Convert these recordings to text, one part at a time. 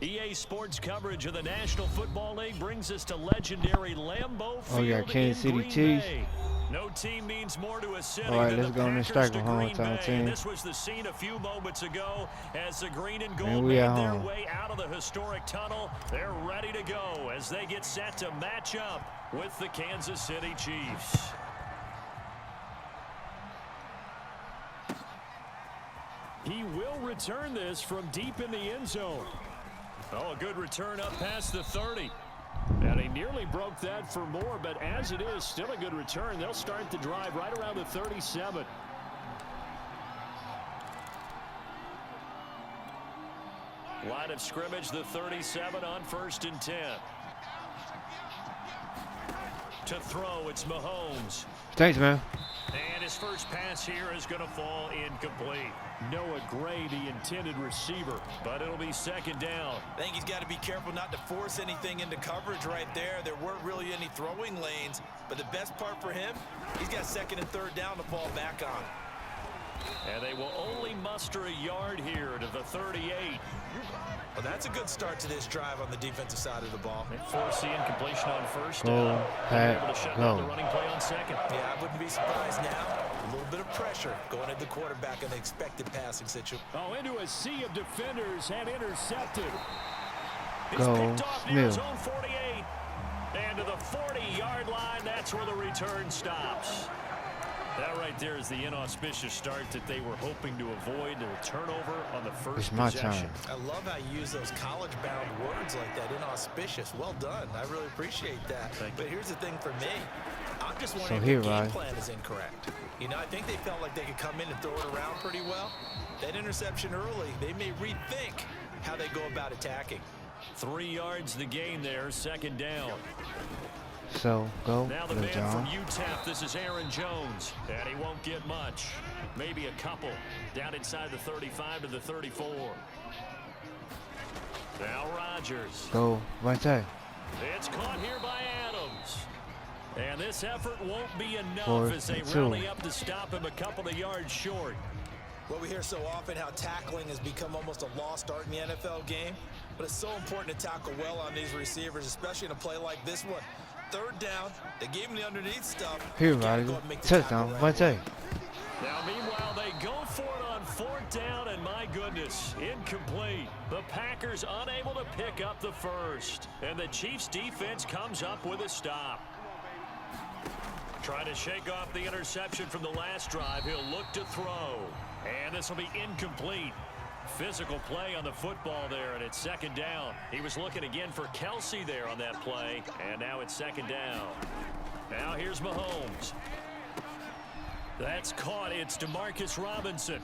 EA Sports coverage of the National Football League brings us to legendary Lambeau Field. Oh, yeah, Kansas City Chiefs. No team means more to a city All right, than let's the go on and Packers strike to a home Green time Bay. team. And this was the scene a few moments ago as the green and gold And we made at their home. way out of the historic tunnel. They're ready to go as they get set to match up with the Kansas City Chiefs. He will return this from deep in the end zone. Oh, a good return up past the 30. And he nearly broke that for more, but as it is, still a good return. They'll start the drive right around the 37. Line of scrimmage, the 37 on 1st and 10. To throw, it's Mahomes. Thanks, man. And his first pass here is going to fall incomplete. Noah Gray, the intended receiver, but it'll be 2nd down. I think he's got to be careful not to force anything into coverage right there. There weren't really any throwing lanes, but the best part for him, he's got 2nd and 3rd down to fall back on. And they will only muster a yard here to the 38. Well, that's a good start to this drive on the defensive side of the ball. They force the incompletion on 1st Go, down. They're able to Pat, shut go. down the running play on 2nd. Yeah, I wouldn't be surprised now. A little bit of pressure going at the quarterback in the expected passing situation. Oh, into a sea of defenders and intercepted. He's Go, picked off near his Smith. own 48. And to the 40-yard line, that's where the return stops. That right there is the inauspicious start that they were hoping to avoid. A turnover on the first It's my possession. turn. I love how you use those college-bound words like that, inauspicious. Well done. I really appreciate that. But here's the thing for me. I'm just wondering if the game plan is incorrect. You know, I think they felt like they could come in and throw it around pretty well. That interception early, they may rethink how they go about attacking. 3 yards the gain there, 2nd down. So, go, Now the Lil man from John. UTEP, this is Aaron Jones, and he won't get much. Maybe a couple. Down inside the 35 to the 34. Now Rodgers. Go, right there. It's caught here by Adams. And this effort won't be enough 4th as they and 2. rally up to stop him a couple of yards short. Well, we hear so often how tackling has become almost a lost art in the NFL game, but it's so important to tackle well on these receivers, especially in a play like this one. 3rd down, they gave him the underneath stuff. Here, You gotta Rodgers. go and make the Touchdown, tackle right there. Now, meanwhile, they go for it on 4th down, and my goodness, incomplete. The Packers unable to pick up the first, and the Chiefs' defense comes up with a stop. Trying to shake off the interception from the last drive. He'll look to throw, and this will be incomplete. Physical play on the football there, and it's 2nd down. He was looking again for Kelsey there on that play, and now it's 2nd down. Now here's Mahomes. That's caught. It's DeMarcus Robinson.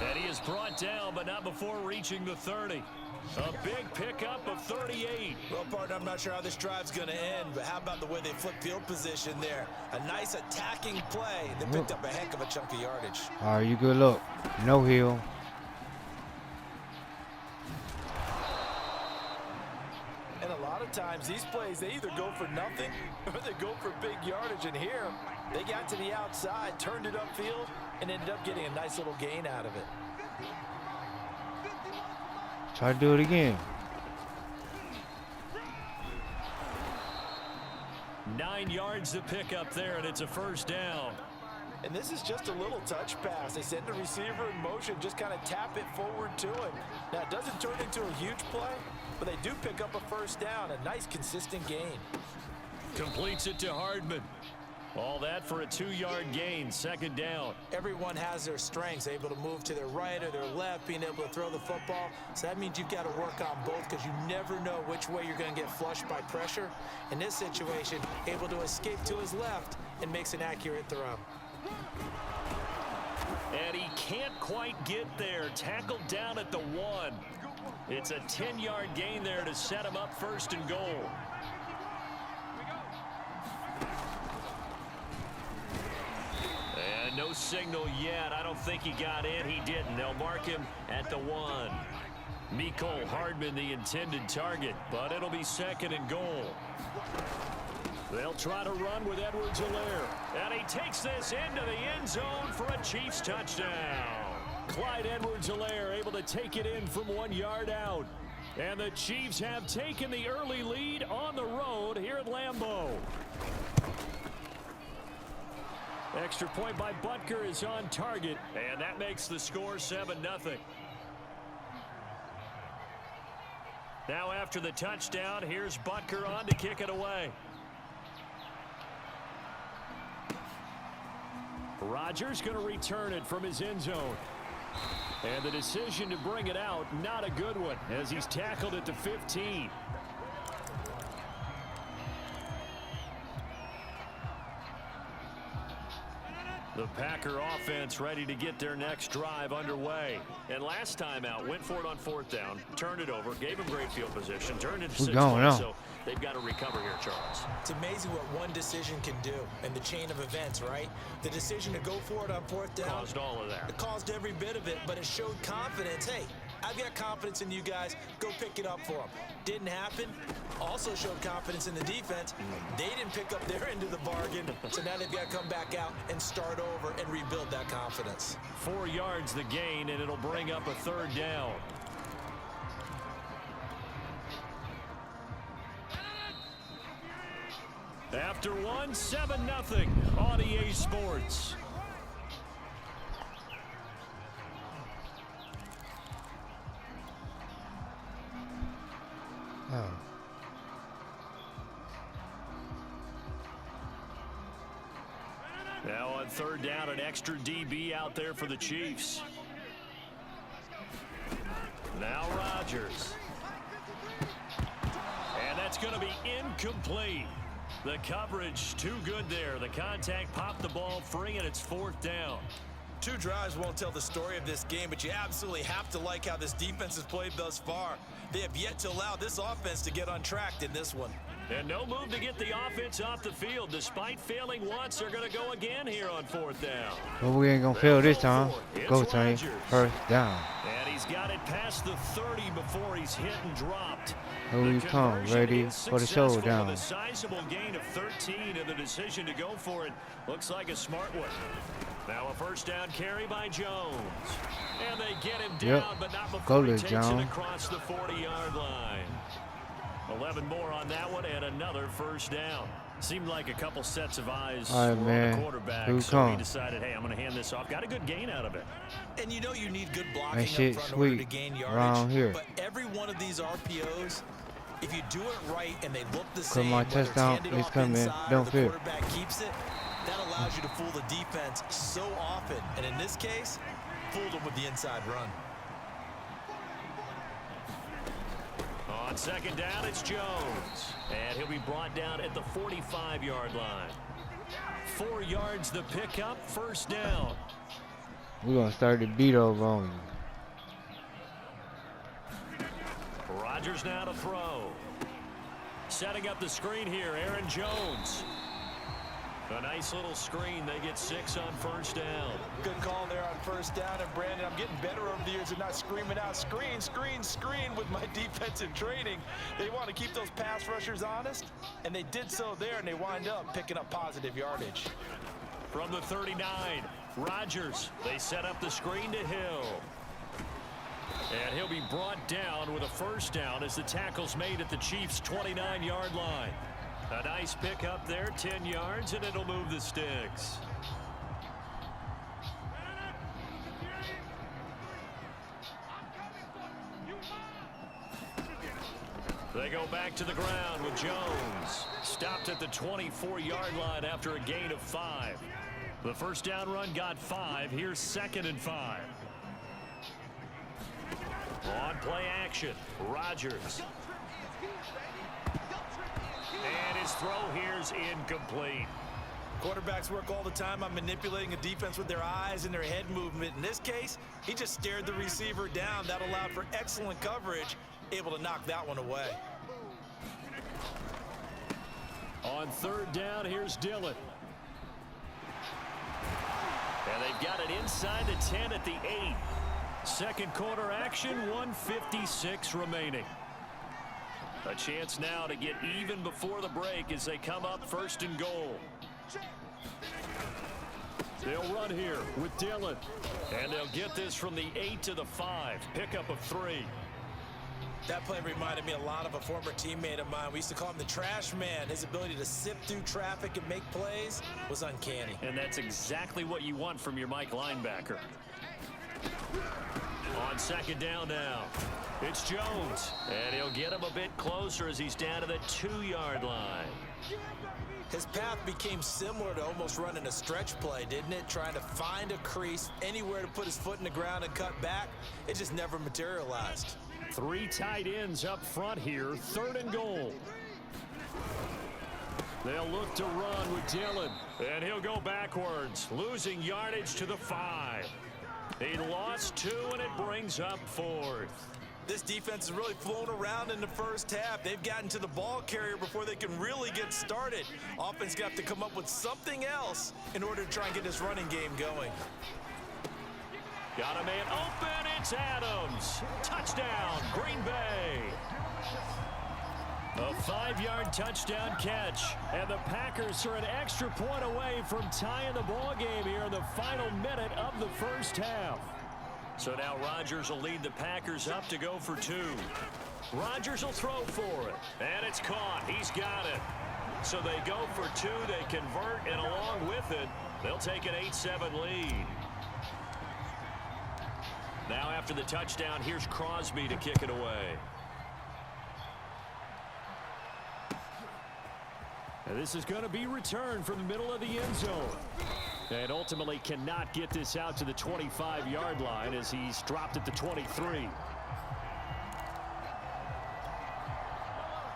And he is brought down, but not before reaching the 30. A big pickup of 38. Well, partner, I'm not sure how this drive's going to end, but how about the way they flip field position there? A nice attacking play. They picked up a heck of a chunk of yardage. All right, you good look. No heel. And a lot of times, these plays, they either go for nothing or they go for big yardage. And here, they got to the outside, turned it upfield, and ended up getting a nice little gain out of it. Try to do it again. 9 yards to pick up there, and it's a 1st down. And this is just a little touch pass. They send the receiver in motion, just kind of tap it forward to him. Now, it doesn't turn into a huge play, but they do pick up a 1st down, a nice, consistent gain. Completes it to Hardman. All that for a 2-yard gain, 2nd down. Everyone has their strengths, able to move to their right or their left, being able to throw the football. So that means you've got to work on both because you never know which way you're going to get flushed by pressure. In this situation, able to escape to his left and makes an accurate throw. And he can't quite get there. Tackled down at the 1. It's a 10-yard gain there to set him up 1st and goal. And no signal yet. I don't think he got in. He didn't. They'll mark him at the 1. Mecole Hardman, the intended target, but it'll be 2nd and goal. They'll try to run with Edwards-Helaire. And he takes this into the end zone for a Chiefs touchdown. Clyde Edwards-Helaire able to take it in from 1 yard out. And the Chiefs have taken the early lead on the road here at Lambeau. Extra point by Butker is on target, and that makes the score 7-0. Now after the touchdown, here's Butker on to kick it away. Rodgers going to return it from his end zone. And the decision to bring it out, not a good one, as he's tackled at the 15. The Packer offense ready to get their next drive underway. And last time out, went for it on 4th down, turned it over, gave him great field position, turned it to 6 points. So they've got to recover here, Charles. It's amazing what one decision can do in the chain of events, right? The decision to go for it on 4th down caused all of that. It caused every bit of it, but it showed confidence. Hey, I've got confidence in you guys. Go pick it up for them. Didn't happen. Also showed confidence in the defense. They didn't pick up their end of the bargain, so now they've got to come back out and start over and rebuild that confidence. 4 yards the gain, and it'll bring up a 3rd down. After one, 7-0 on EA Sports. Oh. Now on 3rd down, an extra DB out there for the Chiefs. Now Rodgers. And that's going to be incomplete. The coverage too good there. The contact popped the ball free, and it's 4th down. 2 drives won't tell the story of this game, but you absolutely have to like how this defense has played thus far. They have yet to allow this offense to get untracked in this one. And no move to get the offense off the field. Despite failing once, they're going to go again here on 4th down. Well, we ain't going to fail this time. Go, Tony. 1st down. And he's got it past the 30 before he's hit and dropped. Here we come, ready for the showdown. With a sizable gain of 13, and the decision to go for it looks like a smart one. Now a 1st down carry by Jones. And they get him down, but not before he takes it across the 40-yard line. 11 more on that one, and another 1st down. Seemed like a couple sets of eyes on the quarterback, so he decided, hey, I'm going to hand this off. Got a good gain out of it. And you know you need good blocking up front in order to gain yardage. Here. But every one of these RPOs, if you do it right and they look the same, my touchdown is coming. Don't fear. The quarterback keeps it, that allows you to fool the defense so often. And in this case, fooled them with the inside run. On 2nd down, it's Jones. And he'll be brought down at the 45-yard line. 4 yards the pickup, 1st down. We're going to start the beat over on you. Rodgers now to throw. Setting up the screen here, Aaron Jones. A nice little screen. They get 6 on 1st down. Good call there on 1st down. And Brandon, I'm getting better over the years and not screaming out screen, screen, screen with my defensive training. They want to keep those pass rushers honest, and they did so there, and they wind up picking up positive yardage. From the 39, Rodgers. They set up the screen to Hill. And he'll be brought down with a 1st down as the tackle's made at the Chiefs' 29-yard line. A nice pick up there, 10 yards, and it'll move the sticks. They go back to the ground with Jones. Stopped at the 24-yard line after a gain of 5. The 1st down run got 5. Here's 2nd and 5. On play action, Rodgers. And his throw here's incomplete. Quarterbacks work all the time on manipulating a defense with their eyes and their head movement. In this case, he just stared the receiver down. That allowed for excellent coverage, able to knock that one away. On 3rd down, here's Dillon. And they've got it inside the 10 at the 8. 2nd quarter action, 1:56 remaining. A chance now to get even before the break as they come up 1st and goal. They'll run here with Dillon. And they'll get this from the 8 to the 5. Pickup of 3. That play reminded me a lot of a former teammate of mine. We used to call him the trash man. His ability to sift through traffic and make plays was uncanny. And that's exactly what you want from your Mike linebacker. On second down now, it's Jones. And he'll get him a bit closer as he's down to the 2-yard line. His path became similar to almost running a stretch play, didn't it? Trying to find a crease, anywhere to put his foot in the ground and cut back. It just never materialized. 3 tight ends up front here, 3rd and goal. They'll look to run with Dillon, and he'll go backwards, losing yardage to the 5. He lost 2, and it brings up 4th. This defense has really flown around in the first half. They've gotten to the ball carrier before they can really get started. Offense got to come up with something else in order to try and get this running game going. Got a man open, it's Adams. Touchdown, Green Bay. A 5-yard touchdown catch, and the Packers are an extra point away from tying the ball game here in the final minute of the first half. So now Rodgers will lead the Packers up to go for 2. Rodgers will throw for it, and it's caught. He's got it. So they go for 2, they convert, and along with it, they'll take an 8-7 lead. Now after the touchdown, here's Crosby to kick it away. And this is going to be returned from the middle of the end zone. And ultimately cannot get this out to the 25-yard line as he's dropped at the 23.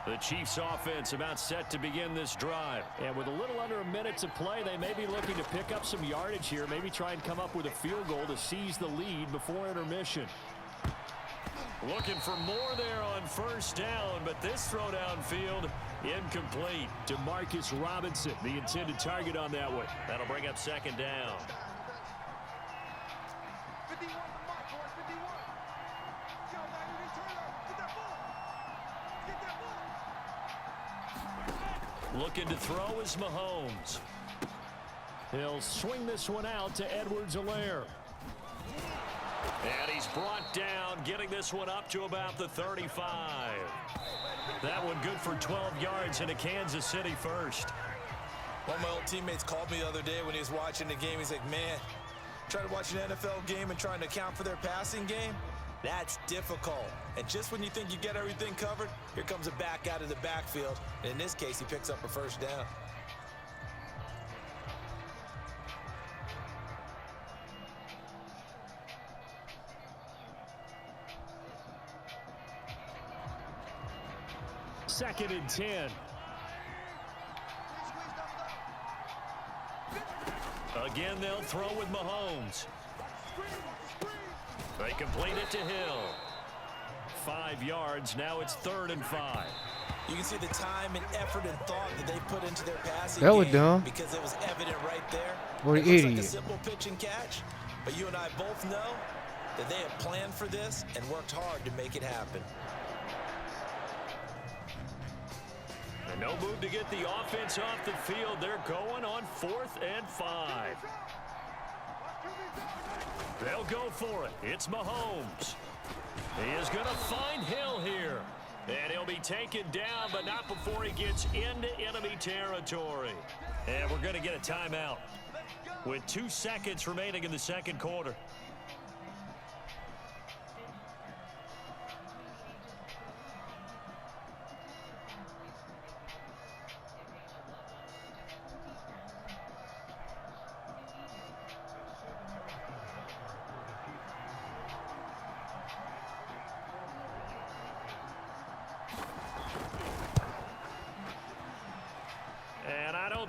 The Chiefs offense about set to begin this drive. And with a little under a minute to play, they may be looking to pick up some yardage here. Maybe try and come up with a field goal to seize the lead before intermission. Looking for more there on first down, but this throw downfield incomplete. Demarcus Robinson, the intended target on that one. That'll bring up second down. Looking to throw is Mahomes. He'll swing this one out to Edwards-Helaire. And he's brought down, getting this one up to about the 35. That one good for 12 yards into Kansas City first. One of my old teammates called me the other day when he was watching the game. He's like, man, trying to watch an NFL game and trying to account for their passing game, that's difficult. And just when you think you get everything covered, here comes a back out of the backfield. And in this case, he picks up a first down. Second and 10. Again, they'll throw with Mahomes. They complete it to Hill. 5 yards. Now it's 3rd and 5. You can see the time and effort and thought that they put into their passing that was game dumb. because it was evident right there. What it an looks idiot. like a simple pitch and catch, but you and I both know that they have planned for this and worked hard to make it happen. And no move to get the offense off the field. They're going on 4th and 5. They'll go for it. It's Mahomes. He is going to find Hill here. And he'll be taken down, but not before he gets into enemy territory. And we're going to get a timeout with 2 seconds remaining in the second quarter.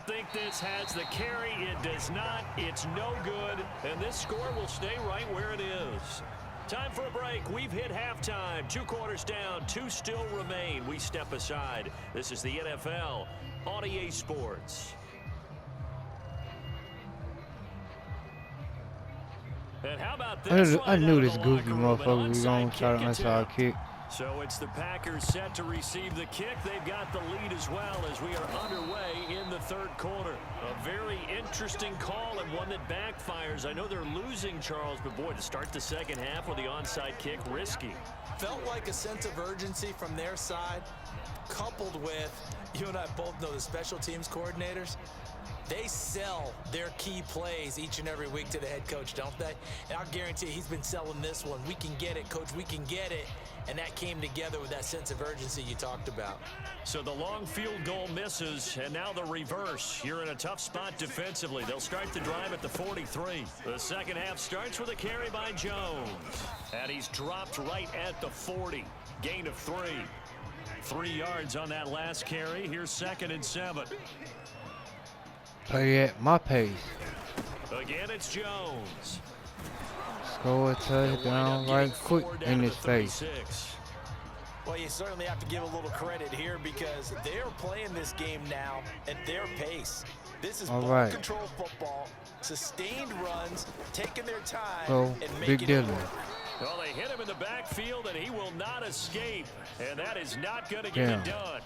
Think this has the carry. It does not. It's no good. And this score will stay right where it is. Time for a break. We've hit halftime. 2 quarters down. 2 still remain. We step aside. This is the NFL on EA Sports. And how about this? I knew this goofy motherfucker was going to try to inside kick. So it's the Packers set to receive the kick. They've got the lead as well as we are underway in the third quarter. A very interesting call and one that backfires. I know they're losing, Charles, but boy, to start the second half with the onside kick, risky. Felt like a sense of urgency from their side, coupled with, you and I both know the special teams coordinators, they sell their key plays each and every week to the head coach, don't they? And I'll guarantee he's been selling this one. We can get it, coach, we can get it. And that came together with that sense of urgency you talked about. So the long field goal misses, and now the reverse. You're in a tough spot defensively. They'll start the drive at the 43. The second half starts with a carry by Jones. And he's dropped right at the 40. Gain of 3. 3 yards on that last carry. Here's 2nd and 7. Play at my pace. Again, it's Jones. Score a touchdown right quick in his face. Well, you certainly have to give a little credit here because they're playing this game now at their pace. This is ball control football, sustained runs, taking their time and making it work. Well, they hit him in the backfield, and he will not escape, and that is not going to get it done.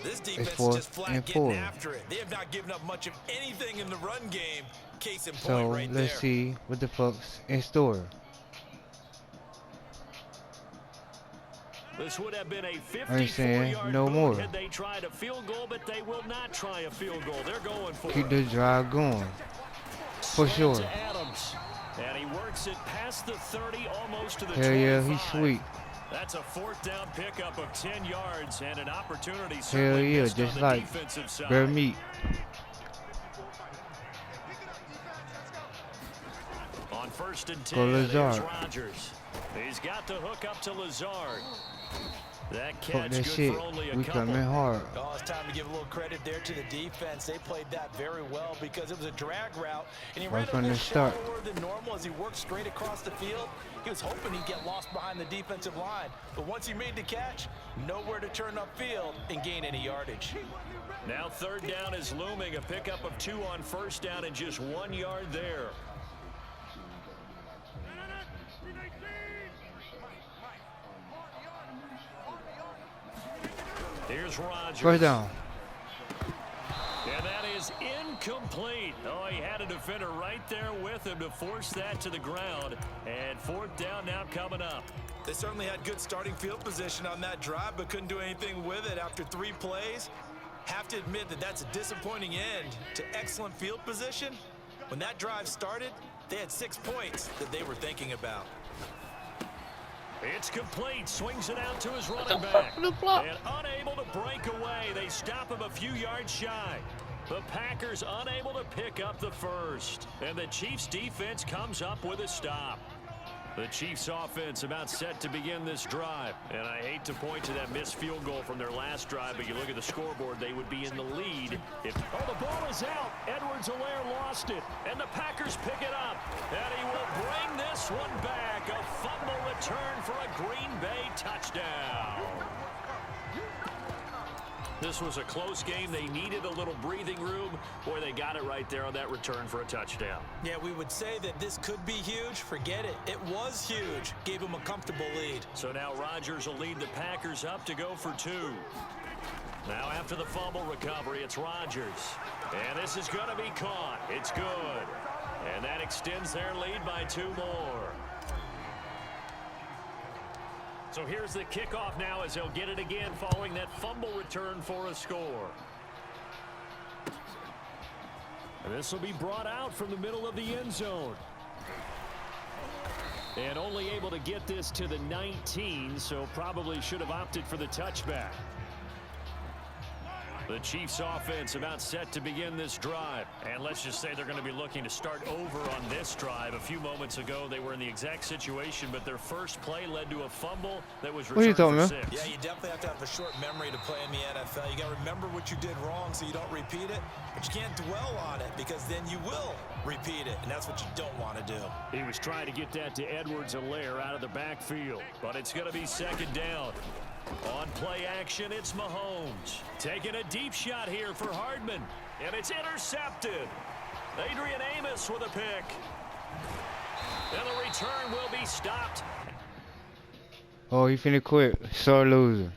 This defense is just flat getting after it. They have not given up much of anything in the run game. Case in point right there. So let's see what the fuck's in store. This would have been a 54-yard move had they tried a field goal, but they will not try a field goal. They're going for it. Keep the drive going. For sure. To Adams, and he works it past the 30, almost to the 25. Hell yeah, he's sweet. That's a 4th down pickup of 10 yards and an opportunity. Hell yeah, just like bare meat. On 1st and 10, there's Rodgers. He's got the hook up to Lazard. That catch good shit. for only a we couple. Coming hard. Oh, it's time to give a little credit there to the defense. They played that very well because it was a drag route, and he ran a little shallower than normal as he worked straight across the field. He was hoping he'd get lost behind the defensive line, but once he made the catch, nowhere to turn upfield and gain any yardage. Now 3rd down is looming. A pickup of 2 on 1st down and just 1 yard there. Here's Rodgers. 1st down. And that is incomplete. Oh, he had a defender right there with him to force that to the ground. And 4th down now coming up. They certainly had good starting field position on that drive, but couldn't do anything with it after 3 plays. Have to admit that that's a disappointing end to excellent field position. When that drive started, they had 6 points that they were thinking about. It's complete. Swings it out to his running back. And unable to break away. They stop him a few yards shy. The Packers unable to pick up the first. And the Chiefs defense comes up with a stop. The Chiefs offense about set to begin this drive. And I hate to point to that missed field goal from their last drive, but you look at the scoreboard, they would be in the lead. Oh, the ball is out. Edwards-Helaire lost it. And the Packers pick it up. And he will bring this one back. A fumble return for a Green Bay touchdown. This was a close game. They needed a little breathing room. Boy, they got it right there on that return for a touchdown. Yeah, we would say that this could be huge. Forget it. It was huge. Gave them a comfortable lead. So now Rodgers will lead the Packers up to go for 2. Now after the fumble recovery, it's Rodgers. And this is going to be caught. It's good. And that extends their lead by 2 more. So here's the kickoff now as they'll get it again following that fumble return for a score. And this will be brought out from the middle of the end zone. And only able to get this to the 19, so probably should have opted for the touchback. The Chiefs offense about set to begin this drive. And let's just say they're going to be looking to start over on this drive. A few moments ago, they were in the exact situation, but their first play led to a fumble that was returned for 6. Yeah, you definitely have to have a short memory to play in the NFL. You got to remember what you did wrong so you don't repeat it, but you can't dwell on it because then you will repeat it, and that's what you don't want to do. He was trying to get that to Edwards-Helaire out of the backfield, but it's going to be 2nd down. On play action, it's Mahomes. Taking a deep shot here for Hardman. And it's intercepted. Adrian Amos with a pick. And the return will be stopped. Oh, he finna quit. Sore loser.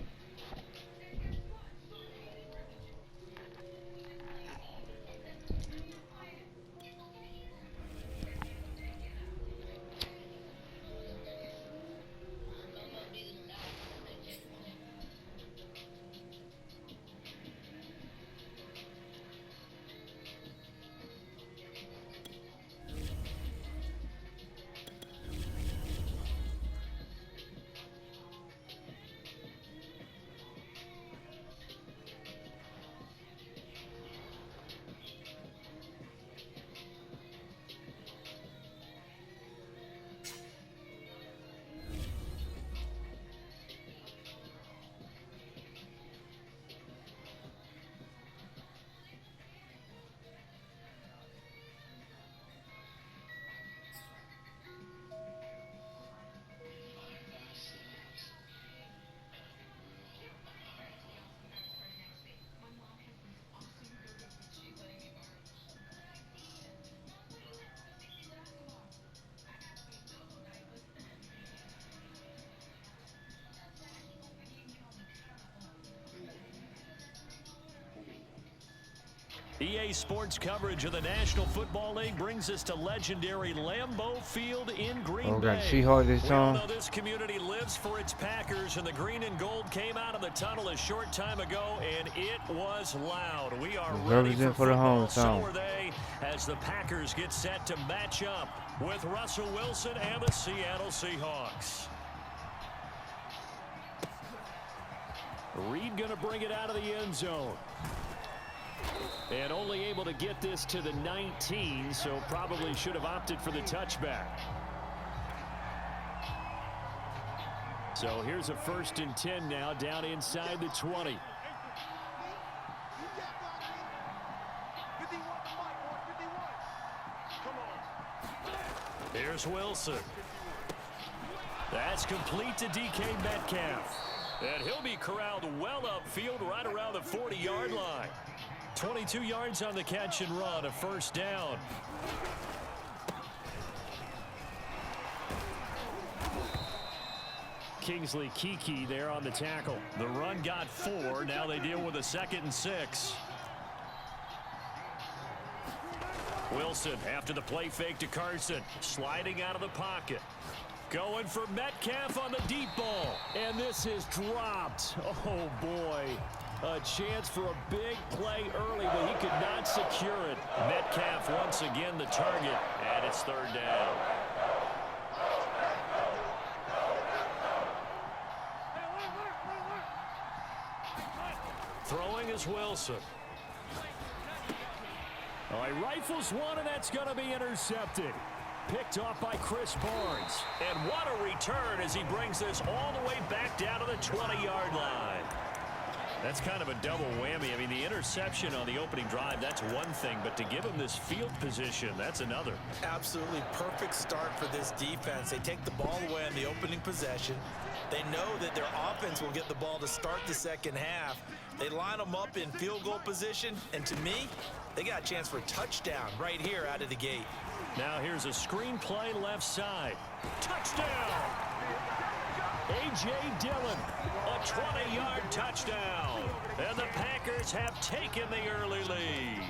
EA Sports coverage of the National Football League brings us to legendary Lambeau Field in Green Oh, Bay. got Seahawks this We all time. know this community lives for its Packers, and the green and gold came out of the tunnel a short time ago, and it was loud. We are ready for For the football. So hometown. are they, as the Packers get set to match up with Russell Wilson and the Seattle Seahawks. Reed going to bring it out of the end zone. And only able to get this to the 19, so probably should have opted for the touchback. So here's a 1st and 10 now, down inside the 20. Here's Wilson. That's complete to DK Metcalf. And he'll be corralled well upfield right around the 40-yard line. 22 yards on the catch and run, a 1st down. Kingsley Keke there on the tackle. The run got 4. Now they deal with a 2nd and 6. Wilson after the play fake to Carson. Sliding out of the pocket. Going for Metcalf on the deep ball. And this is dropped. Oh, boy. A chance for a big play early, but he could not secure it. Metcalf once again the target, and it's 3rd down. Throwing is Wilson. Oh, he rifles one, and that's going to be intercepted. Picked off by Chris Barnes. And what a return as he brings this all the way back down to the 20-yard line. That's kind of a double whammy. I mean, the interception on the opening drive, that's one thing, but to give him this field position, that's another. Absolutely perfect start for this defense. They take the ball away on the opening possession. They know that their offense will get the ball to start the 2nd half. They line them up in field goal position, and to me, they got a chance for a touchdown right here out of the gate. Now here's a screen play left side. Touchdown! A.J. Dillon, a 20-yard touchdown. And the Packers have taken the early lead.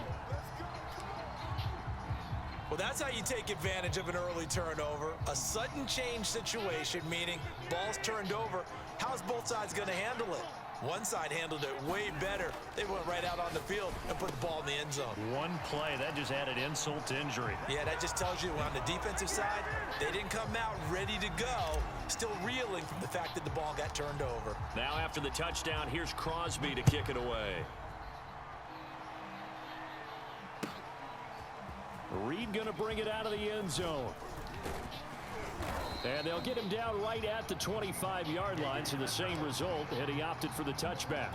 Well, that's how you take advantage of an early turnover. A sudden change situation, meaning ball's turned over. How's both sides going to handle it? One side handled it way better. They went right out on the field and put the ball in the end zone. One play, that just added insult to injury. Yeah, that just tells you on the defensive side, they didn't come out ready to go, still reeling from the fact that the ball got turned over. Now after the touchdown, here's Crosby to kick it away. Reed going to bring it out of the end zone. And they'll get him down right at the 25-yard line, so the same result, and he opted for the touchback.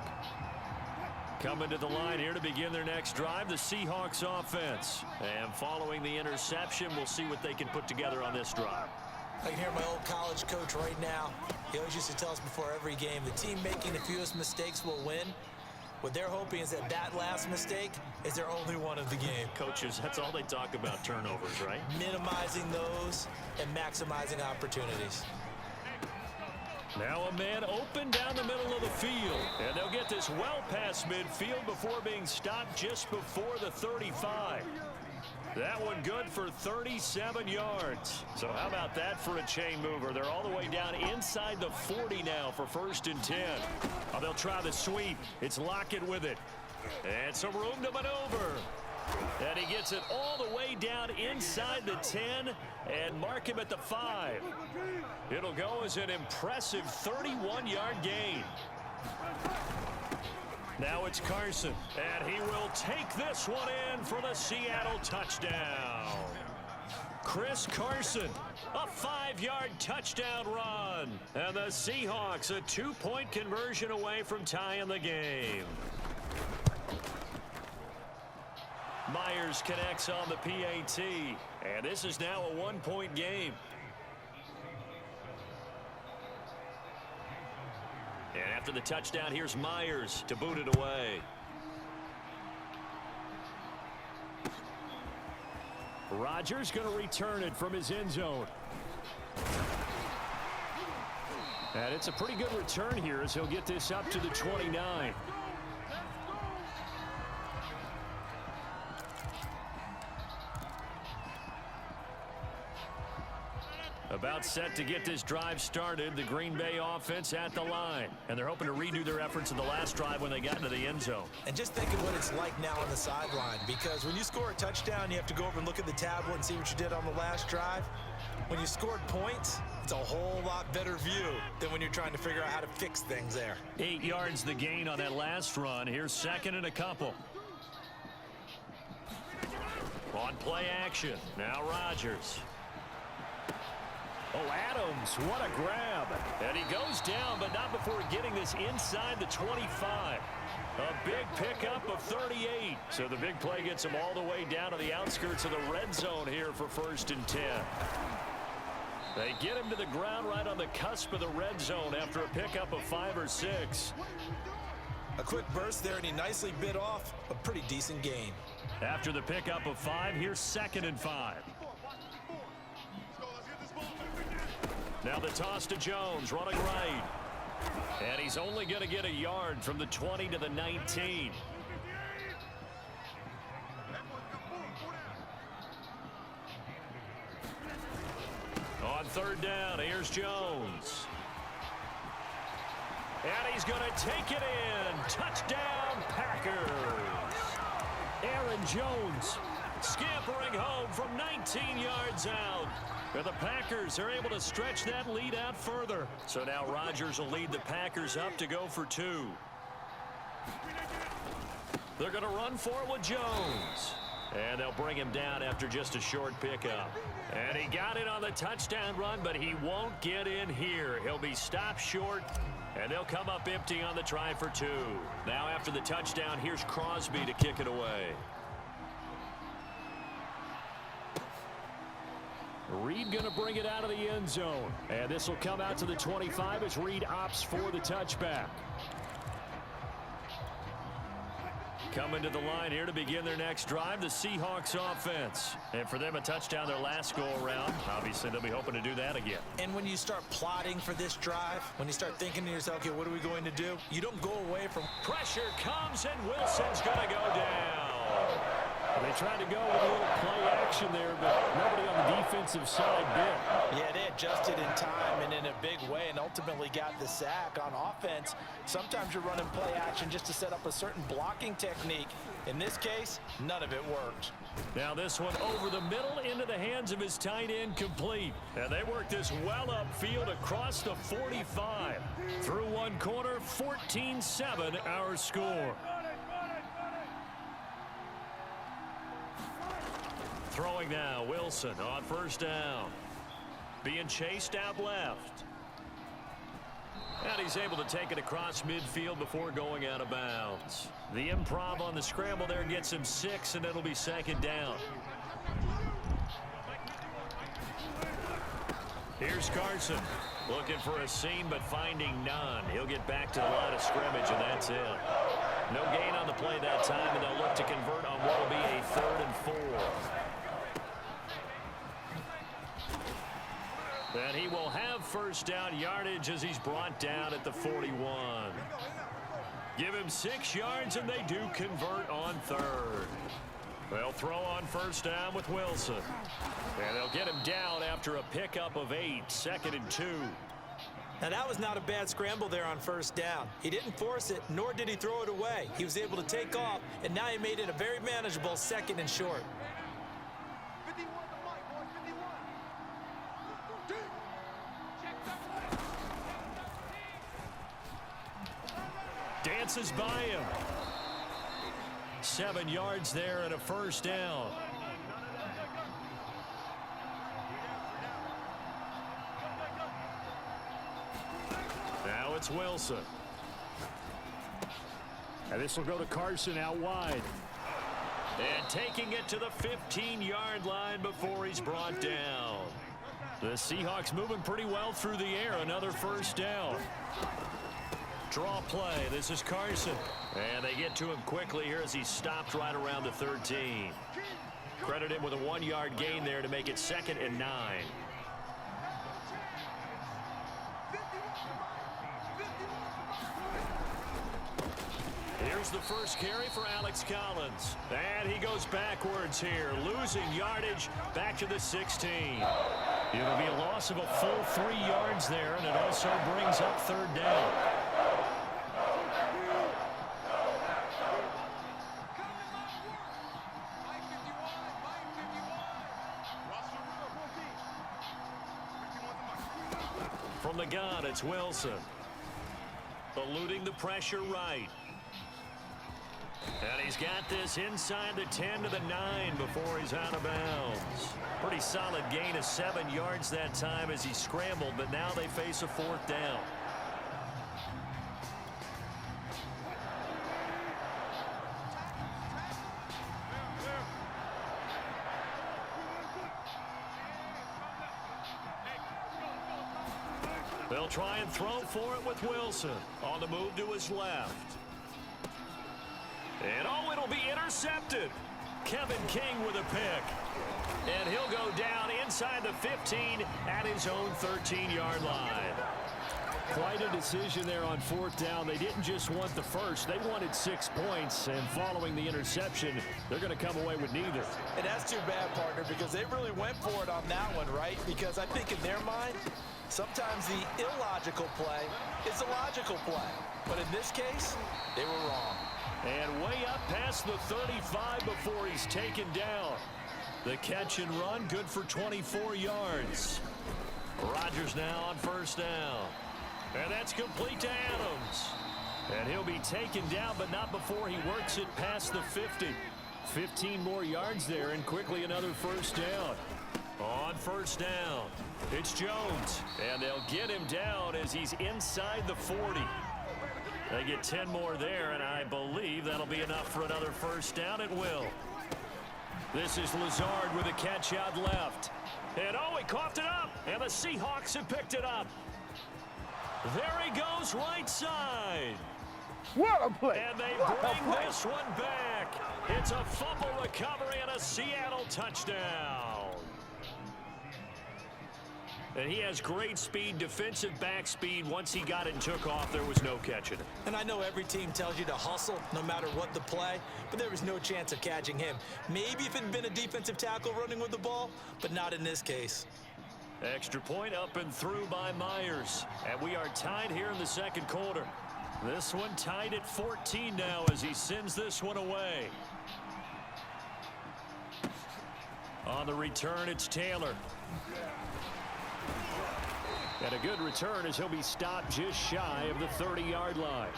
Coming to the line here to begin their next drive, the Seahawks offense. And following the interception, we'll see what they can put together on this drive. I can hear my old college coach right now. He always used to tell us before every game, the team making the fewest mistakes will win. What they're hoping is that that last mistake is their only one of the game. Coaches, that's all they talk about, turnovers, right? Minimizing those and maximizing opportunities. Now a man open down the middle of the field. And they'll get this well past midfield before being stopped just before the 35. That one good for 37 yards. So how about that for a chain mover? They're all the way down inside the 40 now for 1st and 10. Oh, they'll try the sweep. It's Lockett with it. And some room to maneuver. And he gets it all the way down inside the 10 and mark him at the 5. It'll go as an impressive 31-yard gain. Now it's Carson, and he will take this one in for the Seattle touchdown. Chris Carson, a 5-yard touchdown run. And the Seahawks a 2-point conversion away from tying the game. Myers connects on the PAT, and this is now a 1-point game. And after the touchdown, here's Myers to boot it away. Rodgers going to return it from his end zone. And it's a pretty good return here as he'll get this up to the 29. About set to get this drive started. The Green Bay offense at the line. And they're hoping to redo their efforts in the last drive when they got into the end zone. And just think of what it's like now on the sideline. Because when you score a touchdown, you have to go over and look at the tablet and see what you did on the last drive. When you scored points, it's a whole lot better view than when you're trying to figure out how to fix things there. 8 yards the gain on that last run. Here's 2nd and a couple. On play action. Now Rodgers. Oh, Adams, what a grab. And he goes down, but not before getting this inside the 25. A big pickup of 38. So the big play gets him all the way down to the outskirts of the red zone here for 1st and 10. They get him to the ground right on the cusp of the red zone after a pickup of 5 or 6. A quick burst there, and he nicely bit off a pretty decent gain. After the pickup of 5, here's 2nd and 5. Now the toss to Jones, running right. And he's only going to get a yard from the 20 to the 19. On 3rd down, here's Jones. And he's going to take it in. Touchdown, Packers. Aaron Jones scampering home from 19 yards out. And the Packers are able to stretch that lead out further. So now Rodgers will lead the Packers up to go for 2. They're going to run for it with Jones. And they'll bring him down after just a short pickup. And he got it on the touchdown run, but he won't get in here. He'll be stopped short, and they'll come up empty on the try for 2. Now after the touchdown, here's Crosby to kick it away. Reed going to bring it out of the end zone. And this will come out to the 25 as Reed opts for the touchback. Coming to the line here to begin their next drive, the Seahawks offense. And for them, a touchdown their last go-around. Obviously, they'll be hoping to do that again. And when you start plotting for this drive, when you start thinking to yourself, okay, what are we going to do? You don't go away from... Pressure comes, and Wilson's going to go down. They tried to go with a little play action there, but nobody on the defensive side bit. Yeah, they adjusted in time and in a big way and ultimately got the sack. On offense, sometimes you're running play action just to set up a certain blocking technique. In this case, none of it worked. Now this one over the middle into the hands of his tight end, complete. And they work this well upfield across the 45. Through one quarter, 14-7 our score. Throwing now, Wilson on 1st down. Being chased out left. And he's able to take it across midfield before going out of bounds. The improv on the scramble there gets him 6, and it'll be 2nd down. Here's Carson. Looking for a seam, but finding none. He'll get back to the line of scrimmage, and that's it. No gain on the play that time, and they'll look to convert on what will be a 3rd and 4. And he will have first down yardage as he's brought down at the 41. Give him 6 yards, and they do convert on third. They'll throw on first down with Wilson. And they'll get him down after a pickup of 8, 2nd and 2. Now, that was not a bad scramble there on first down. He didn't force it, nor did he throw it away. He was able to take off, and now he made it a very manageable 2nd and short. Dances by him. 7 yards there and a first down. Now it's Wilson. And this will go to Carson out wide. And taking it to the 15-yard line before he's brought down. The Seahawks moving pretty well through the air. Another first down. Draw play. This is Carson. And they get to him quickly here as he's stopped right around the 13. Credit him with a 1-yard gain there to make it 2nd and 9. Here's the first carry for Alex Collins. And he goes backwards here, losing yardage back to the 16. It'll be a loss of a full 3 yards there, and it also brings up third down. From the gun, it's Wilson. Eluding the pressure right. And he's got this inside the 10 to the 9 before he's out of bounds. Pretty solid gain of 7 yards that time as he scrambled, but now they face a 4th down. They'll try and throw for it with Wilson on the move to his left. And oh, it'll be intercepted. Kevin King with a pick. And he'll go down inside the 15 at his own 13-yard line. Quite a decision there on 4th down. They didn't just want the first. They wanted 6 points. And following the interception, they're going to come away with neither. And that's too bad, partner, because they really went for it on that one, right? Because I think in their mind, sometimes the illogical play is a logical play. But in this case, they were wrong. And way up past the 35 before he's taken down. The catch and run, good for 24 yards. Rodgers now on first down. And that's complete to Adams. And he'll be taken down, but not before he works it past the 50. 15 more yards there, and quickly another first down. On first down, it's Jones. And they'll get him down as he's inside the 40. They get 10 more there, and I believe that'll be enough for another first down. It will. This is Lazard with a catch out left. And oh, he coughed it up, and the Seahawks have picked it up. There he goes right side. What a play. And they bring this one back. It's a fumble recovery and a Seattle touchdown. And he has great speed, defensive back speed. Once he got it and took off, there was no catching it. And I know every team tells you to hustle no matter what the play, but there was no chance of catching him. Maybe if it had been a defensive tackle running with the ball, but not in this case. Extra point up and through by Myers. And we are tied here in the second quarter. This one tied at 14 now as he sends this one away. On the return, it's Taylor. And a good return as he'll be stopped just shy of the 30-yard line.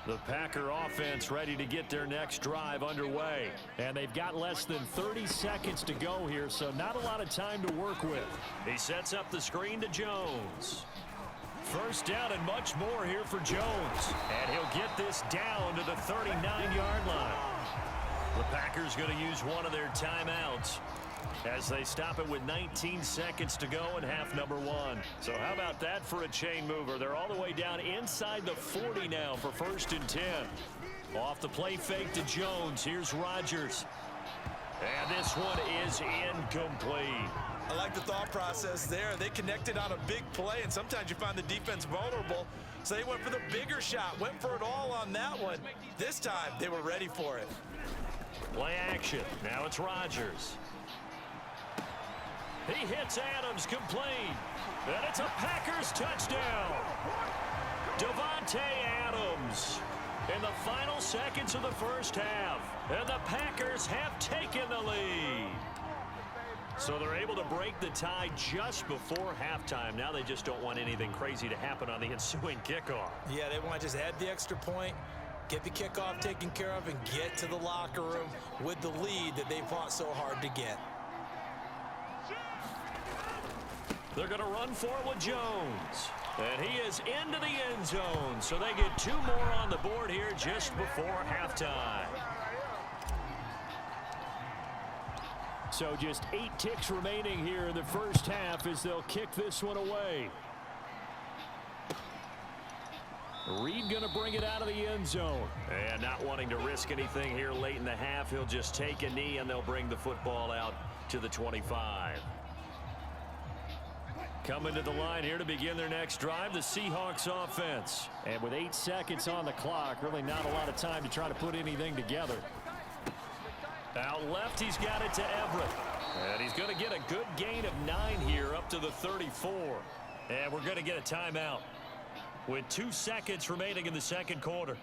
The Packer offense ready to get their next drive underway. And they've got less than 30 seconds to go here, so not a lot of time to work with. He sets up the screen to Jones. First down and much more here for Jones. And he'll get this down to the 39-yard line. The Packers going to use one of their timeouts as they stop it with 19 seconds to go in half number 1. So how about that for a chain mover? They're all the way down inside the 40 now for 1st and 10. Off the play fake to Jones. Here's Rodgers. And this one is incomplete. I like the thought process there. They connected on a big play, and sometimes you find the defense vulnerable. So they went for the bigger shot, went for it all on that one. This time, they were ready for it. Play action. Now it's Rodgers. He hits Adams complete. And it's a Packers touchdown. Davante Adams in the final seconds of the first half. And the Packers have taken the lead. So they're able to break the tie just before halftime. Now they just don't want anything crazy to happen on the ensuing kickoff. Yeah, they want to just add the extra point, get the kickoff taken care of, and get to the locker room with the lead that they fought so hard to get. They're going to run for it with Jones. And he is into the end zone. So they get 2 more on the board here just before halftime. So just 8 ticks remaining here in the first half as they'll kick this one away. Reed going to bring it out of the end zone. And not wanting to risk anything here late in the half, he'll just take a knee and they'll bring the football out to the 25. Coming to the line here to begin their next drive, the Seahawks offense. And with 8 seconds on the clock, really not a lot of time to try to put anything together. Out left, he's got it to Everett. And he's going to get a good gain of 9 here up to the 34. And we're going to get a timeout with 2 seconds remaining in the second quarter.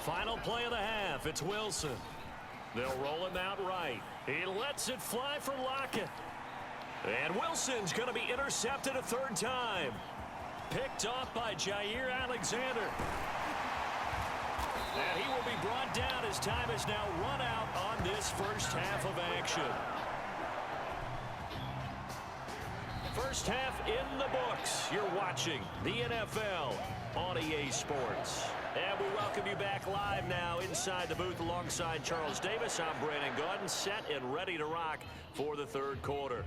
Final play of the half. It's Wilson. They'll roll him out right. He lets it fly for Lockett. And Wilson's going to be intercepted a 3rd time. Picked off by Jair Alexander. And he will be brought down as time has now run out on this first half of action. First half in the books. You're watching the NFL on EA Sports. And we welcome you back live now inside the booth alongside Charles Davis. I'm Brandon Gaudin, set and ready to rock for the 3rd quarter.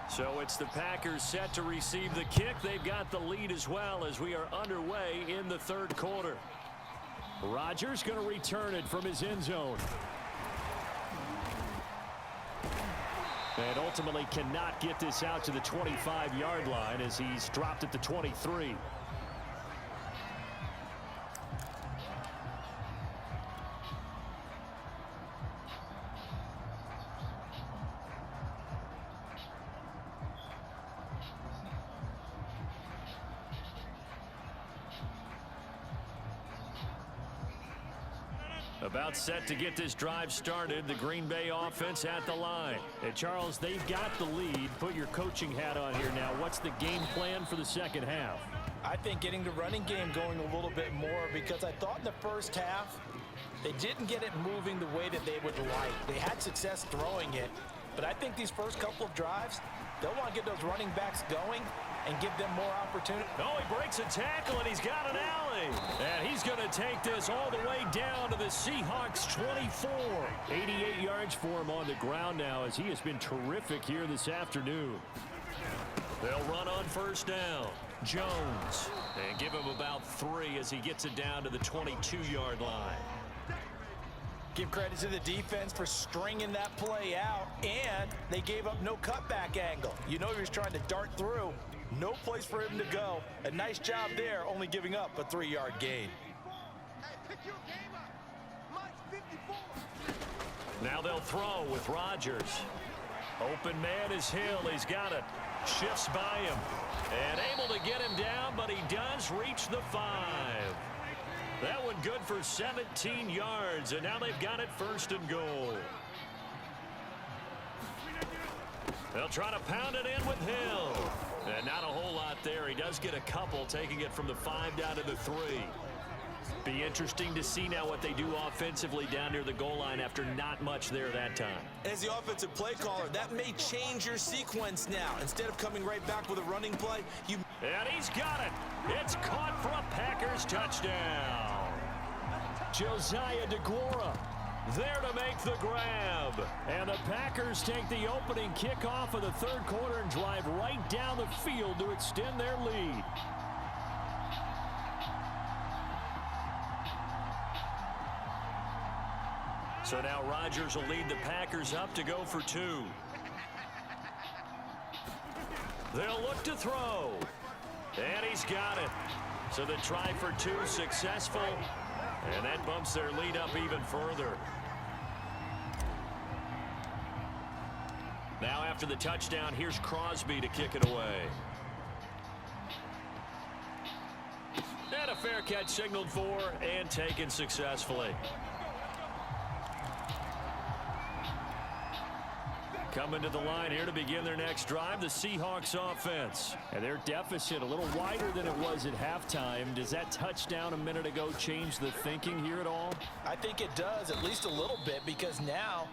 So it's the Packers set to receive the kick. They've got the lead as well as we are underway in the 3rd quarter. Rodgers going to return it from his end zone. And ultimately cannot get this out to the 25-yard line as he's dropped at the 23. About set to get this drive started. The Green Bay offense at the line. And Charles, they've got the lead. Put your coaching hat on here now. What's the game plan for the second half? I think getting the running game going a little bit more, because I thought in the first half they didn't get it moving the way that they would like. They had success throwing it, but I think these first couple of drives, they'll want to get those running backs going and give them more opportunity. Oh, he breaks a tackle, and he's got an alley. And he's going to take this all the way down to the Seahawks 24. 88 yards for him on the ground now as he has been terrific here this afternoon. They'll run on first down. Jones. And give him about 3 as he gets it down to the 22-yard line. Give credit to the defense for stringing that play out, and they gave up no cutback angle. You know he was trying to dart through. No place for him to go. A nice job there, only giving up a 3-yard gain. Now they'll throw with Rodgers. Open man is Hill. He's got it. Shifts by him. And able to get him down, but he does reach the 5. That one good for 17 yards, and now they've got it 1st and goal. They'll try to pound it in with Hill. And not a whole lot there. He does get a couple, taking it from the 5 down to the 3. Be interesting to see now what they do offensively down near the goal line after not much there that time. As the offensive play caller, that may change your sequence now. Instead of coming right back with a running play, you... And he's got it. It's caught for a Packers touchdown. Josiah DeGuara there to make the grab. And the Packers take the opening kickoff of the third quarter and drive right down the field to extend their lead. So now Rodgers will lead the Packers up to go for 2. They'll look to throw. And he's got it. So the try for 2 successful. And that bumps their lead up even further. Now after the touchdown, here's Crosby to kick it away. And a fair catch signaled for and taken successfully. Coming to the line here to begin their next drive, the Seahawks offense. And their deficit a little wider than it was at halftime. Does that touchdown a minute ago change the thinking here at all? I think it does, at least a little bit, because now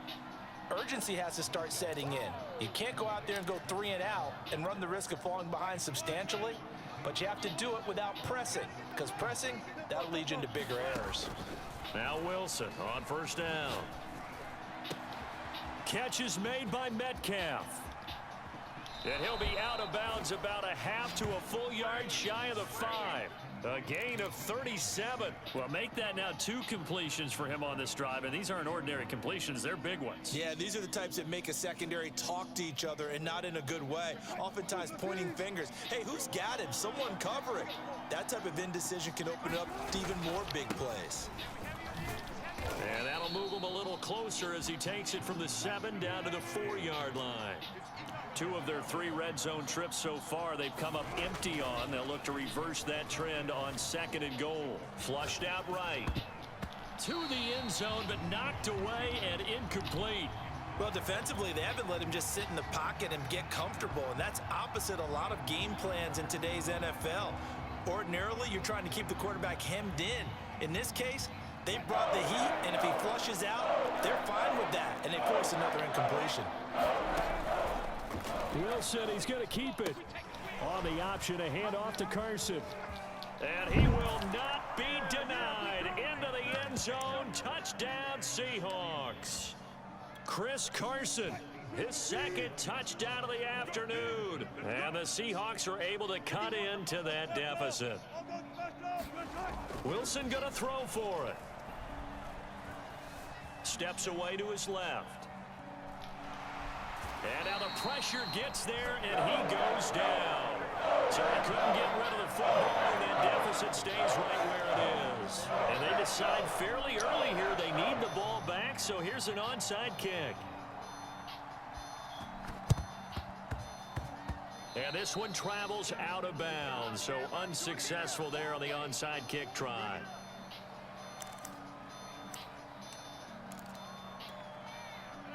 urgency has to start setting in. You can't go out there and go 3 and out and run the risk of falling behind substantially, but you have to do it without pressing, because pressing, that'll lead you into bigger errors. Now Wilson on first down. Catch is made by Metcalf. And he'll be out of bounds about a half to a full yard shy of the 5. A gain of 37. Well, make that now 2 completions for him on this drive, and these aren't ordinary completions. They're big ones. Yeah, these are the types that make a secondary talk to each other and not in a good way. Oftentimes pointing fingers. Hey, who's got him? Someone cover it. That type of indecision can open up to even more big plays. And that'll move him a little closer as he takes it from the 7 down to the 4-yard line. 2 of their 3 red zone trips so far they've come up empty on. They'll look to reverse that trend on 2nd and goal. Flushed out right. To the end zone, but knocked away and incomplete. Well, defensively, they haven't let him just sit in the pocket and get comfortable, and that's opposite a lot of game plans in today's NFL. Ordinarily, you're trying to keep the quarterback hemmed in. In this case, they brought the heat, and if he flushes out, they're fine with that, and they force another incompletion. Wilson, he's going to keep it. On the option, a handoff to Carson. And he will not be denied. Into the end zone. Touchdown, Seahawks. Chris Carson, his 2nd touchdown of the afternoon. And the Seahawks are able to cut into that deficit. Wilson going to throw for it. Steps away to his left. And now the pressure gets there, and he goes down. So they couldn't get rid of the football, and that deficit stays right where it is. And they decide fairly early here they need the ball back, so here's an onside kick. And this one travels out of bounds, so unsuccessful there on the onside kick try.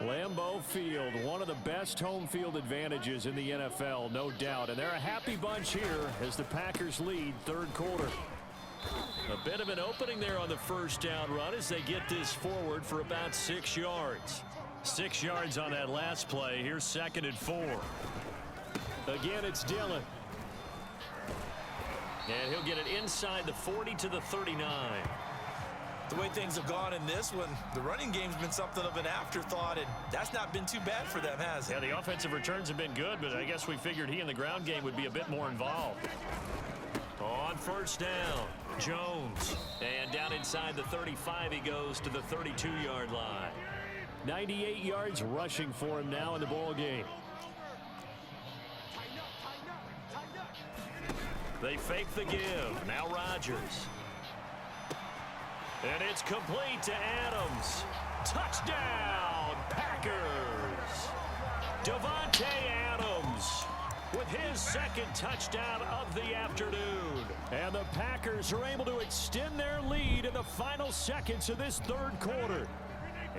Lambeau Field, one of the best home field advantages in the NFL, no doubt. And they're a happy bunch here as the Packers lead 3rd quarter. A bit of an opening there on the first down run as they get this forward for about 6 yards. 6 yards on that last play. Here's 2nd and 4. Again, it's Dillon. And he'll get it inside the 40 to the 39. The way things have gone in this one, the running game's been something of an afterthought, and that's not been too bad for them, has it? Yeah, the offensive returns have been good, but I guess we figured he in the ground game would be a bit more involved. On first down, Jones. And down inside the 35, he goes to the 32-yard line. 98 yards rushing for him now in the ball game. They fake the give. Now Rodgers. And it's complete to Adams. Touchdown, Packers. Davante Adams with his 2nd touchdown of the afternoon. And the Packers are able to extend their lead in the final seconds of this 3rd quarter.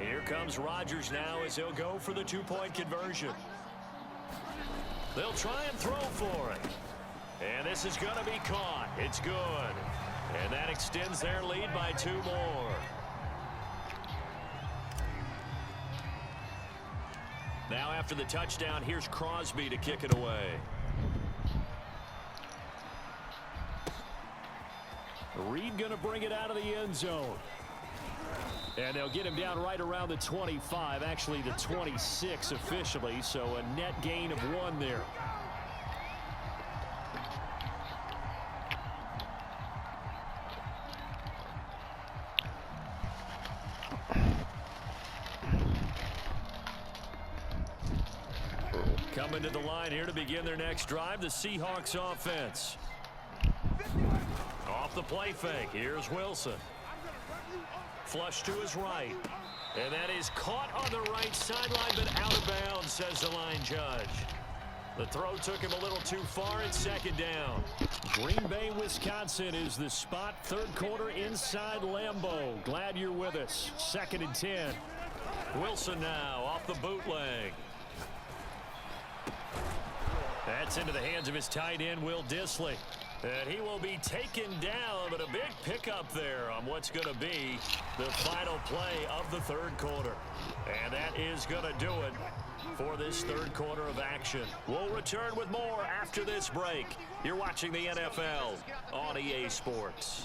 Here comes Rodgers now as he'll go for the 2-point conversion. They'll try and throw for it. And this is going to be caught. It's good. And that extends their lead by 2 more. Now after the touchdown, here's Crosby to kick it away. Reed going to bring it out of the end zone. And they'll get him down right around the 25, actually the 26 officially, so a net gain of 1 there. Coming to the line here to begin their next drive, the Seahawks offense. Off the play fake, here's Wilson. Flush to his right. And that is caught on the right sideline, but out of bounds, says the line judge. The throw took him a little too far at 2nd down. Green Bay, Wisconsin is the spot. 3rd quarter inside Lambeau. Glad you're with us. 2nd and 10. Wilson now off the bootleg. That's into the hands of his tight end, Will Dissly. And he will be taken down, but a big pickup there on what's going to be the final play of the 3rd quarter. And that is going to do it for this 3rd quarter of action. We'll return with more after this break. You're watching the NFL on EA Sports.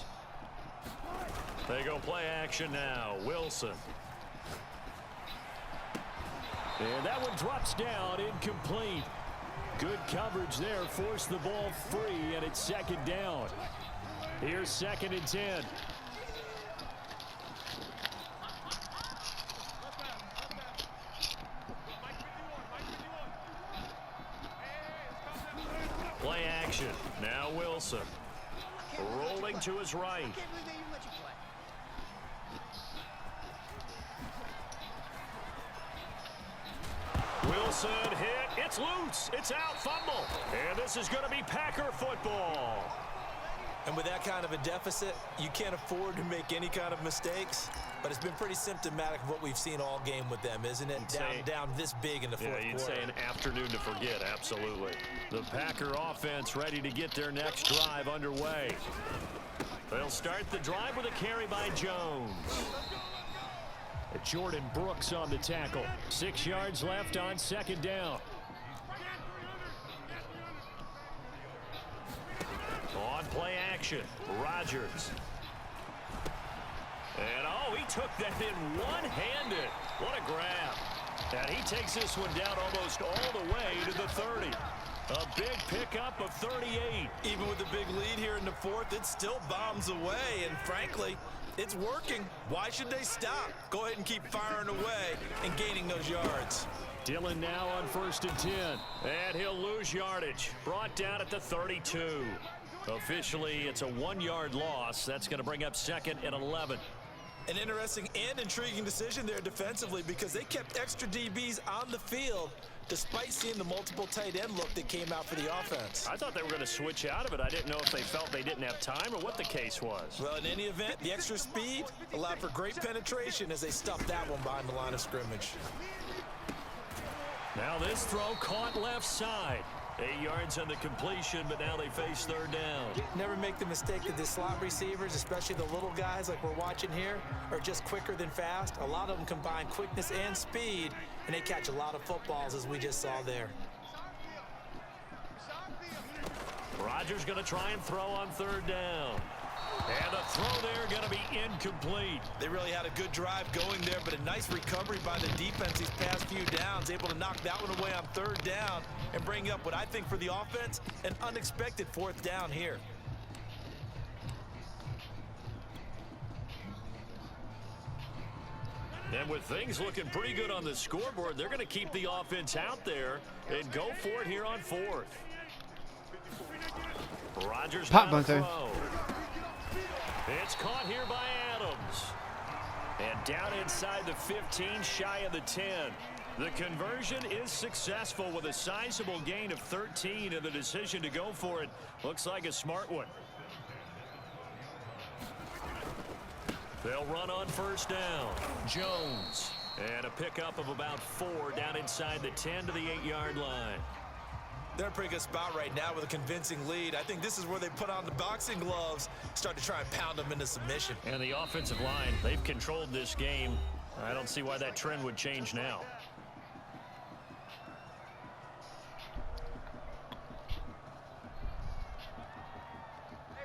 They go play action now. Wilson. And that one drops down, incomplete. Good coverage there, forced the ball free, and it's 2nd down. Here's 2nd and 10. Play action. Now Wilson. Rolling to his right. Wilson hit. It's loose. It's out. Fumble. And this is going to be Packer football. And with that kind of a deficit, you can't afford to make any kind of mistakes. But it's been pretty symptomatic of what we've seen all game with them, isn't it? Down this big in the 4th quarter. Yeah, you'd say an afternoon to forget. Absolutely. The Packer offense ready to get their next drive underway. They'll start the drive with a carry by Jones. Jordan Brooks on the tackle. 6 yards left on 2nd down. On play action, Rodgers. And he took that in one-handed. What a grab. And he takes this one down almost all the way to the 30. A big pickup of 38. Even with the big lead here in the 4th, it still bombs away. And frankly, it's working. Why should they stop? Go ahead and keep firing away and gaining those yards. Dillon now on 1st and 10. And he'll lose yardage. Brought down at the 32. Officially, it's a 1-yard loss. That's going to bring up 2nd and 11. An interesting and intriguing decision there defensively because they kept extra DBs on the field despite seeing the multiple tight end look that came out for the offense. I thought they were going to switch out of it. I didn't know if they felt they didn't have time or what the case was. Well, in any event, the extra speed allowed for great penetration as they stuffed that one behind the line of scrimmage. Now this throw caught left side. 8 yards on the completion, but now they face 3rd down. Never make the mistake that the slot receivers, especially the little guys like we're watching here, are just quicker than fast. A lot of them combine quickness and speed, and they catch a lot of footballs, as we just saw there. Rodgers going to try and throw on 3rd down. And the throw there going to be incomplete. They really had a good drive going there, but a nice recovery by the defense these past few downs, able to knock that one away on 3rd down and bring up what I think for the offense, an unexpected 4th down here. And with things looking pretty good on the scoreboard, they're going to keep the offense out there and go for it here on 4th. Rodgers Pop down throw. It's caught here by Adams. And down inside the 15, shy of the 10. The conversion is successful with a sizable gain of 13, and the decision to go for it looks like a smart one. They'll run on 1st down. Jones. And a pickup of about 4 down inside the 10 to the 8-yard line. They're in a pretty good spot right now with a convincing lead. I think this is where they put on the boxing gloves, start to try and pound them into submission. And the offensive line, they've controlled this game. I don't see why that trend would change now.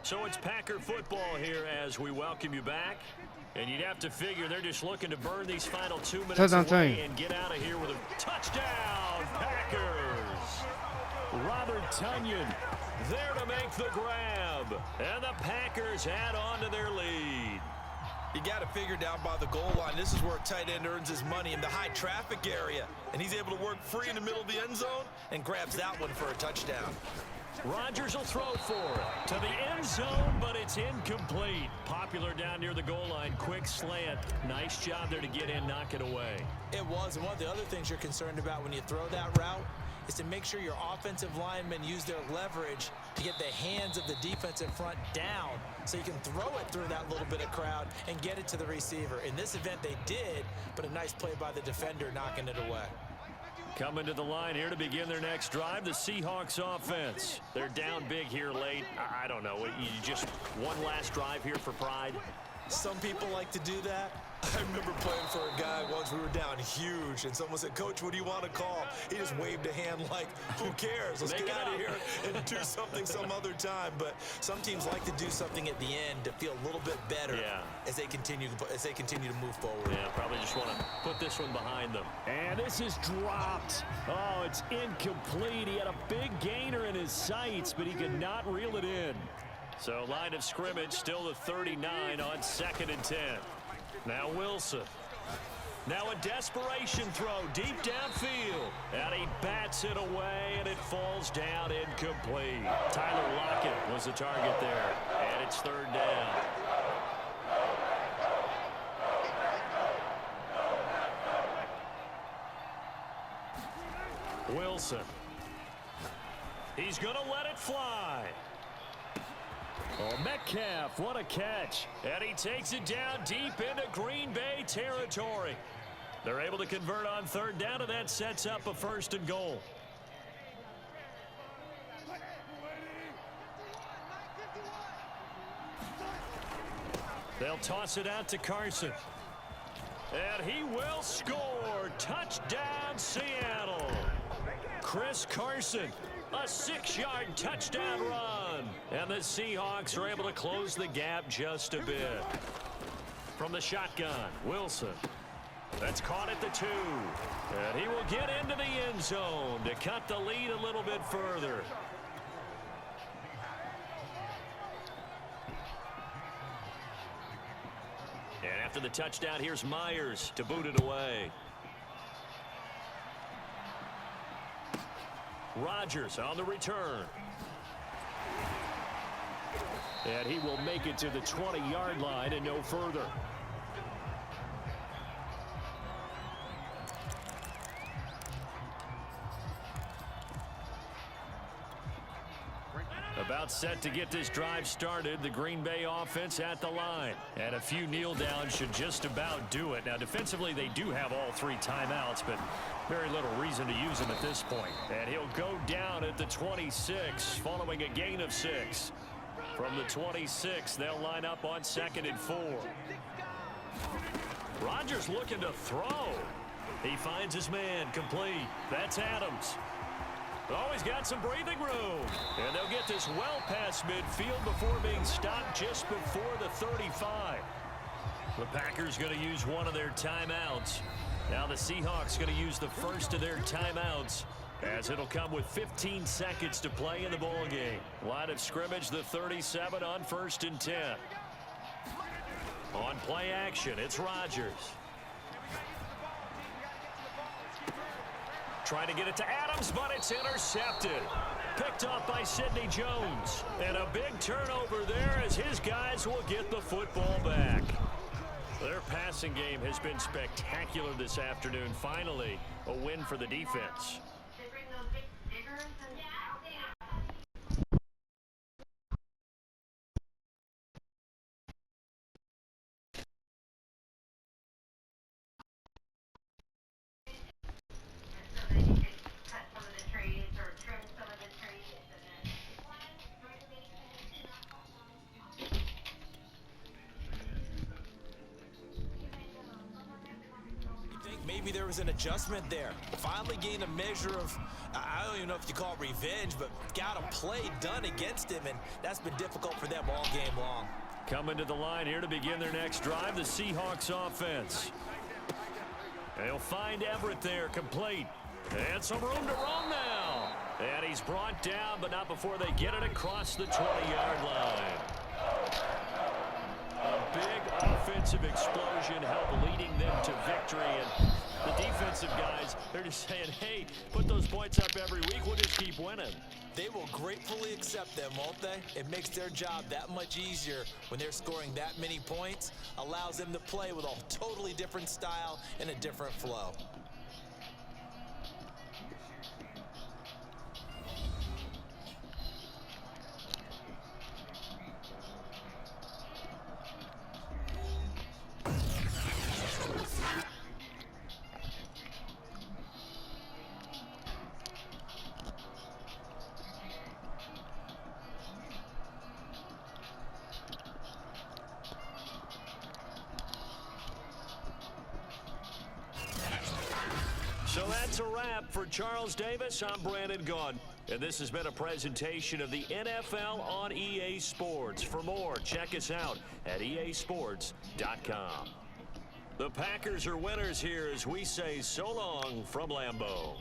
So it's Packer football here as we welcome you back. And you'd have to figure they're just looking to burn these final 2 minutes away and get out of here with a touchdown, Packers. Robert Tonyan there to make the grab. And the Packers add on to their lead. You got to figure down by the goal line. This is where a tight end earns his money, in the high traffic area. And he's able to work free in the middle of the end zone and grabs that one for a touchdown. Rodgers will throw for it to the end zone, but it's incomplete. Popular down near the goal line. Quick slant. Nice job there to get in, knock it away. It was, and one of the other things you're concerned about when you throw that route is to make sure your offensive linemen use their leverage to get the hands of the defensive front down so you can throw it through that little bit of crowd and get it to the receiver. In this event, they did, but a nice play by the defender knocking it away. Coming to the line here to begin their next drive, the Seahawks offense. They're down big here late. I don't know. You just one last drive here for pride? Some people like to do that. I remember playing for a guy once. We were down huge, and someone said, "Coach, what do you want to call?" He just waved a hand like, who cares? Let's get out of here and do something some other time. But some teams like to do something at the end to feel a little bit better as they continue to move forward. Yeah, probably just want to put this one behind them. And this is dropped. Oh, it's incomplete. He had a big gainer in his sights, but he could not reel it in. So line of scrimmage still the 39 on 2nd and 10. Now Wilson. Now a desperation throw deep downfield. And he bats it away, and it falls down incomplete. Tyler Lockett was the target there. And it's 3rd down. Wilson. He's going to let it fly. Oh, Metcalf, what a catch. And he takes it down deep into Green Bay territory. They're able to convert on 3rd down, and that sets up a 1st and goal. They'll toss it out to Carson. And he will score. Touchdown, Seattle. Chris Carson. A 6-yard touchdown run. And the Seahawks are able to close the gap just a bit. From the shotgun, Wilson. That's caught at the 2. And he will get into the end zone to cut the lead a little bit further. And after the touchdown, here's Myers to boot it away. Rodgers on the return. And he will make it to the 20-yard line and no further. About set to get this drive started. The Green Bay offense at the line. And a few kneel downs should just about do it. Now, defensively, they do have all 3 timeouts, but very little reason to use them at this point. And he'll go down at the 26, following a gain of 6. From the 26, they'll line up on 2nd and 4. Rodgers looking to throw. He finds his man, complete. That's Adams. Oh, he's got some breathing room. And they'll get this well past midfield before being stopped just before the 35. The Packers going to use one of their timeouts. Now the Seahawks going to use the first of their timeouts, as it'll come with 15 seconds to play in the ball game. Line of scrimmage, the 37 on 1st and 10. On play action, it's Rodgers. Trying to get it to Adams, but it's intercepted. Picked up by Sidney Jones. And a big turnover there as his guys will get the football back. Their passing game has been spectacular this afternoon. Finally, a win for the defense. an adjustment there. Finally gained a measure of, I don't even know if you call it revenge, but got a play done against him, and that's been difficult for them all game long. Coming to the line here to begin their next drive, the Seahawks offense. They'll find Everett there, complete. And some room to run now. And he's brought down, but not before they get it across the 20-yard line. A big offensive explosion helped leading them to victory. And the defensive guys, they're just saying, hey, put those points up every week. We'll just keep winning. They will gratefully accept them, won't they? It makes their job that much easier when they're scoring that many points. Allows them to play with a totally different style and a different flow. So that's a wrap for Charles Davis. I'm Brandon Gaudin, and this has been a presentation of the NFL on EA Sports. For more, check us out at easports.com. The Packers are winners here as we say so long from Lambeau.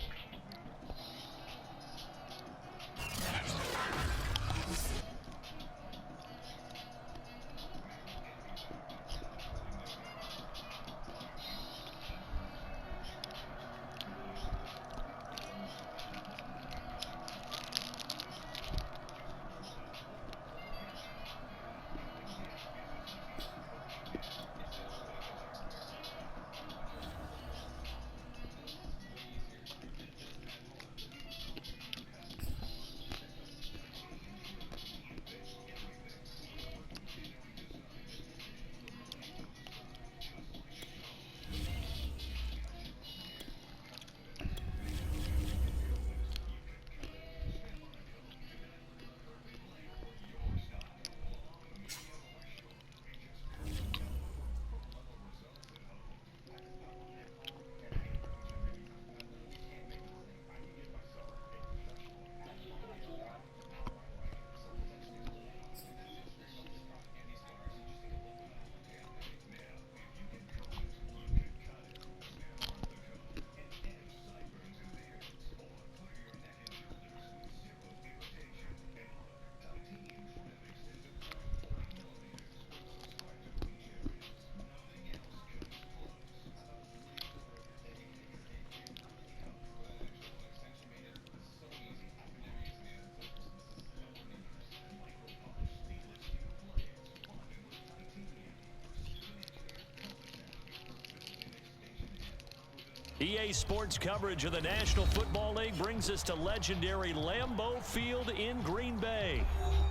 EA Sports coverage of the National Football League brings us to legendary Lambeau Field in Green Bay.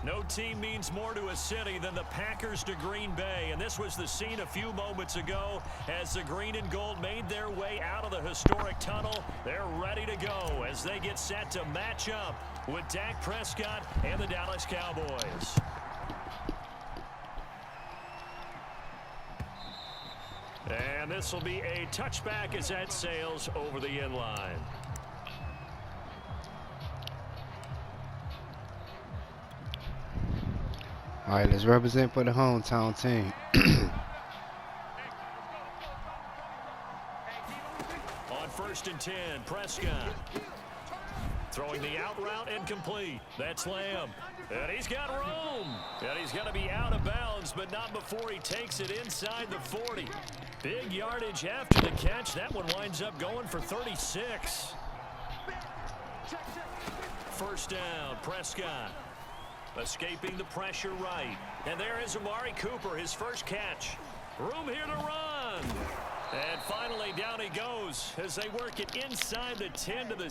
No team means more to a city than the Packers to Green Bay, and this was the scene a few moments ago as the green and gold made their way out of the historic tunnel. They're ready to go as they get set to match up with Dak Prescott and the Dallas Cowboys. And this will be a touchback as that sails over the end line. All right, let's represent for the hometown team. On 1st and 10, Prescott. Throwing the out route and complete. That's Lamb. And he's got room. And he's going to be out of bounds, but not before he takes it inside the 40. Big yardage after the catch. That one winds up going for 36. First down, Prescott. Escaping the pressure right. And there is Amari Cooper, his first catch. Room here to run. And finally, down he goes as they work it inside the 10 to the